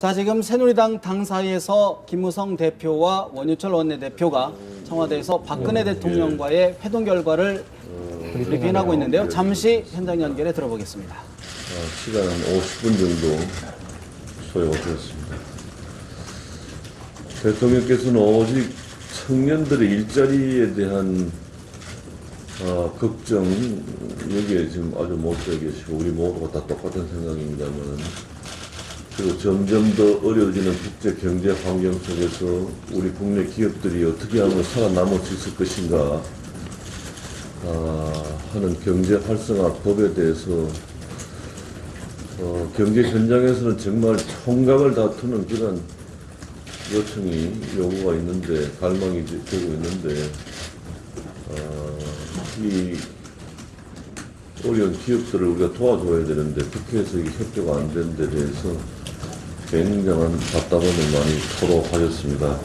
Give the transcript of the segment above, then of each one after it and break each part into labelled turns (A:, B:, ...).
A: 자, 지금 새누리당 당사위에서 김무성 대표와 원유철 원내대표가 청와대에서 박근혜 대통령과의 회동 결과를 브리핑하고 있는데요. 잠시 현장 연결해 들어보겠습니다.
B: 시간 한 50분 정도 소요되었습니다. 대통령께서는 오직 청년들의 일자리에 대한 걱정, 여기에 지금 아주 못되어 계시고 우리 모두가 다 똑같은 생각입니다만, 그리고 점점 더 어려워지는 국제 경제 환경 속에서 우리 국내 기업들이 어떻게 하면 살아남을 수 있을 것인가 하는 경제 활성화 법에 대해서 경제 현장에서는 정말 총각을 다투는 그런 요구가 있는데, 갈망이 되고 있는데, 이 어려운 기업들을 우리가 도와줘야 되는데 국회에서 이게 협조가 안 되는 데 대해서 굉장한 답답함을 많이 토로하셨습니다.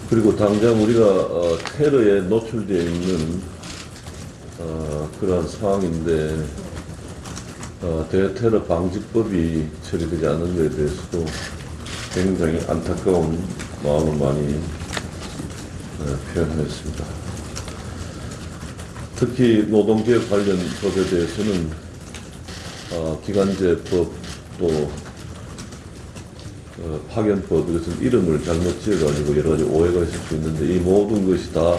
B: 그리고 당장 우리가 테러에 노출되어 있는 그러한 상황인데, 대테러 방지법이 처리되지 않은 것에 대해서도 굉장히 안타까운 마음을 많이 표현했습니다. 특히 노동개혁 관련 법에 대해서는 기간제법 또 파견법, 이것은 이름을 잘못 지어가지고 여러 가지 오해가 있을 수 있는데, 이 모든 것이 다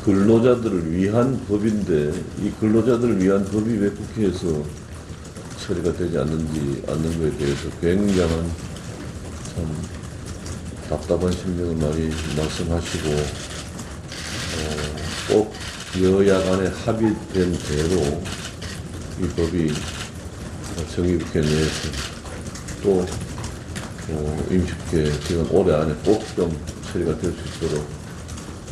B: 근로자들을 위한 법인데, 이 근로자들을 위한 법이 왜 국회에서 처리가 되지 않는 것에 대해서 굉장한 참 답답한 심정을 많이 말씀하시고, 꼭 여야 간에 합의된 대로 이 법이 정의국회 내에서 또 임시국회 지금 올해 안에 꼭 좀 처리가 될 수 있도록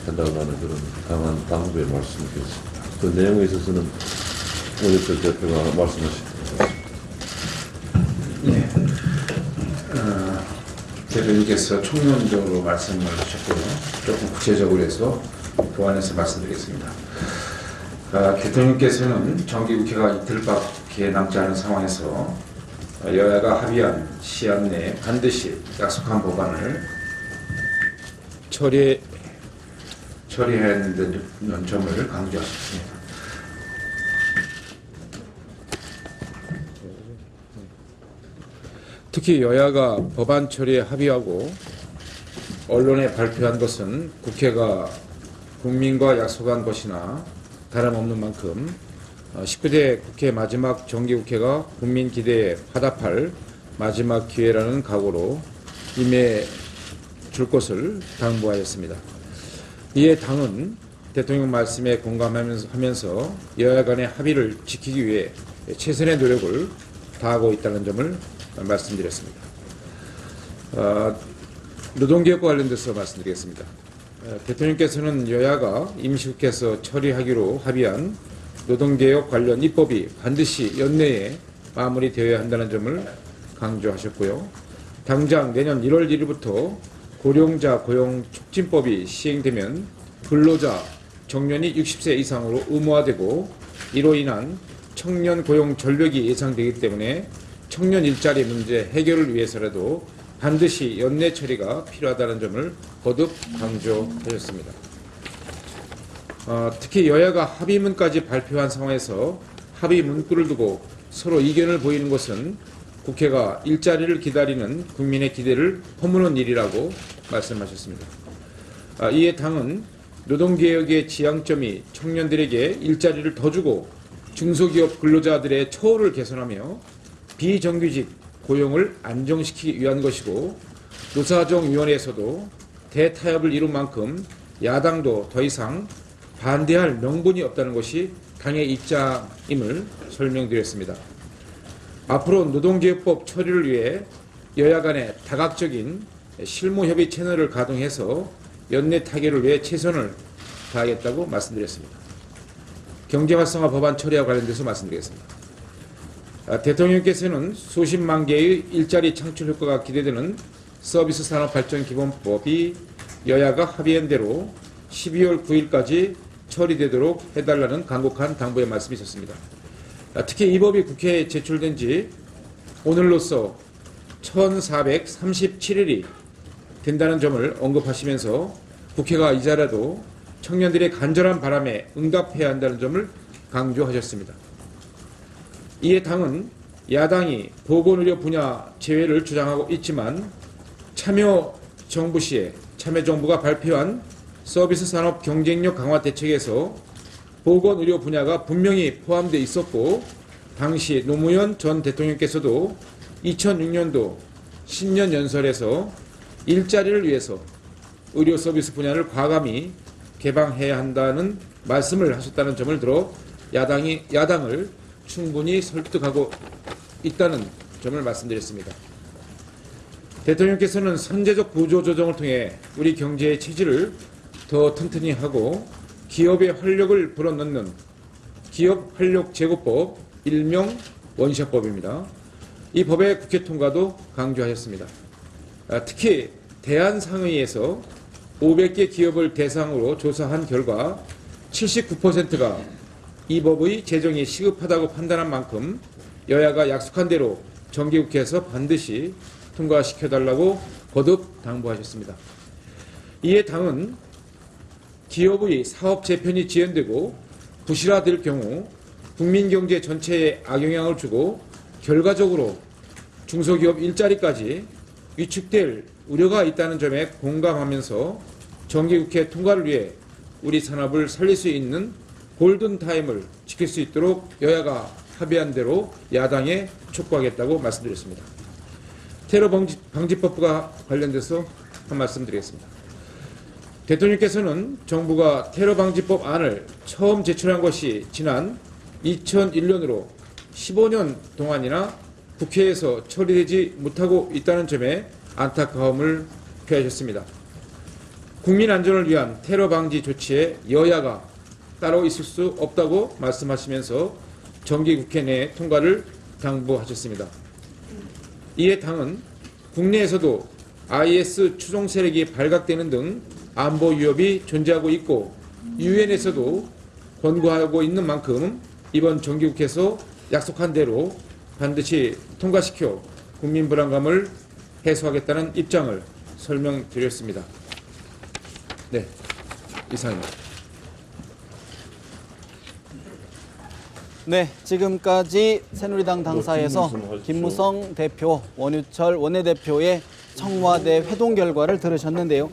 B: 해달라는 그런 강한 당부의 말씀드리겠습니다. 그 내용에 있어서는 원유철 대표가 말씀하십니다.
C: 네. 대표님께서 총론적으로 말씀을 하셨고요. 조금 구체적으로 해서 보완해서 말씀드리겠습니다. 대통령께서는 정기국회가 이틀밖에 남지 않은 상황에서 여야가 합의한 시한 내에 반드시 약속한 법안을 처리해야 한다는 점을 강조하셨습니다. 특히 여야가 법안 처리에 합의하고 언론에 발표한 것은 국회가 국민과 약속한 것이나 다름없는 만큼 19대 국회 마지막 정기국회가 국민 기대에 화답할 마지막 기회라는 각오로 임해 줄 것을 당부하였습니다. 이에 당은 대통령 말씀에 공감하면서 여야 간의 합의를 지키기 위해 최선의 노력을 다하고 있다는 점을 말씀드렸습니다. 노동개혁과 관련돼서 말씀드리겠습니다. 대통령께서는 여야가 임시국회에서 처리하기로 합의한 노동개혁 관련 입법이 반드시 연내에 마무리되어야 한다는 점을 강조하셨고요. 당장 내년 1월 1일부터 고령자 고용 촉진법이 시행되면 근로자 정년이 60세 이상으로 의무화되고, 이로 인한 청년 고용 절벽이 예상되기 때문에 청년 일자리 문제 해결을 위해서라도 반드시 연내 처리가 필요하다는 점을 거듭 강조하셨습니다. 특히 여야가 합의문까지 발표한 상황에서 합의 문구를 두고 서로 이견을 보이는 것은 국회가 일자리를 기다리는 국민의 기대를 허무는 일이라고 말씀하셨습니다. 이에 당은 노동개혁의 지향점이 청년들에게 일자리를 더 주고 중소기업 근로자들의 처우를 개선하며 비정규직 고용을 안정시키기 위한 것이고, 노사정위원회에서도 대타협을 이룬 만큼 야당도 더 이상 반대할 명분이 없다는 것이 당의 입장임을 설명드렸습니다. 앞으로 노동개혁법 처리를 위해 여야 간의 다각적인 실무협의 채널을 가동해서 연내 타결을 위해 최선을 다하겠다고 말씀드렸습니다. 경제활성화 법안 처리와 관련돼서 말씀드리겠습니다. 대통령께서는 수십만 개의 일자리 창출 효과가 기대되는 서비스산업발전기본법이 여야가 합의한 대로 12월 9일까지 처리되도록 해달라는 간곡한 당부의 말씀이 있었습니다. 특히 이 법이 국회에 제출된 지 오늘로써 1437일이 된다는 점을 언급하시면서 국회가 이제라도 청년들의 간절한 바람에 응답해야 한다는 점을 강조하셨습니다. 이에 당은 야당이 보건의료 분야 제외를 주장하고 있지만 참여정부가 발표한 서비스 산업 경쟁력 강화 대책에서 보건의료 분야가 분명히 포함되어 있었고, 당시 노무현 전 대통령께서도 2006년도 신년 연설에서 일자리를 위해서 의료 서비스 분야를 과감히 개방해야 한다는 말씀을 하셨다는 점을 들어 야당을 충분히 설득하고 있다는 점을 말씀드렸습니다. 대통령께서는 선제적 구조 조정을 통해 우리 경제의 체질을 더 튼튼히 하고 기업의 활력을 불어넣는 기업 활력 제고법, 일명 원샷법입니다. 이 법의 국회 통과도 강조하셨습니다. 특히 대한상의에서 500개 기업을 대상으로 조사한 결과 79%가 이 법의 제정이 시급하다고 판단한 만큼 여야가 약속한 대로 정기국회에서 반드시 통과시켜달라고 거듭 당부하셨습니다. 이에 당은 기업의 사업 재편이 지연되고 부실화될 경우 국민경제 전체에 악영향을 주고 결과적으로 중소기업 일자리까지 위축될 우려가 있다는 점에 공감하면서 정기국회 통과를 위해 우리 산업을 살릴 수 있는 골든타임을 지킬 수 있도록 여야가 합의한 대로 야당에 촉구하겠다고 말씀드렸습니다. 테러 방지법과 관련돼서 한 말씀 드리겠습니다. 대통령께서는 정부가 테러 방지법 안을 처음 제출한 것이 지난 2001년으로 15년 동안이나 국회에서 처리되지 못하고 있다는 점에 안타까움을 표하셨습니다. 국민 안전을 위한 테러 방지 조치에 여야가 따로 있을 수 없다고 말씀하시면서 정기국회 내 통과를 당부하셨습니다. 이에 당은 국내에서도 IS 추종 세력이 발각되는 등 안보 위협이 존재하고 있고 유엔에서도 권고하고 있는 만큼 이번 정기국회에서 약속한 대로 반드시 통과시켜 국민 불안감을 해소하겠다는 입장을 설명드렸습니다. 네, 이상입니다.
A: 네, 지금까지 새누리당 당사에서 김무성 대표, 원유철 원내대표의 청와대 회동 결과를 들으셨는데요.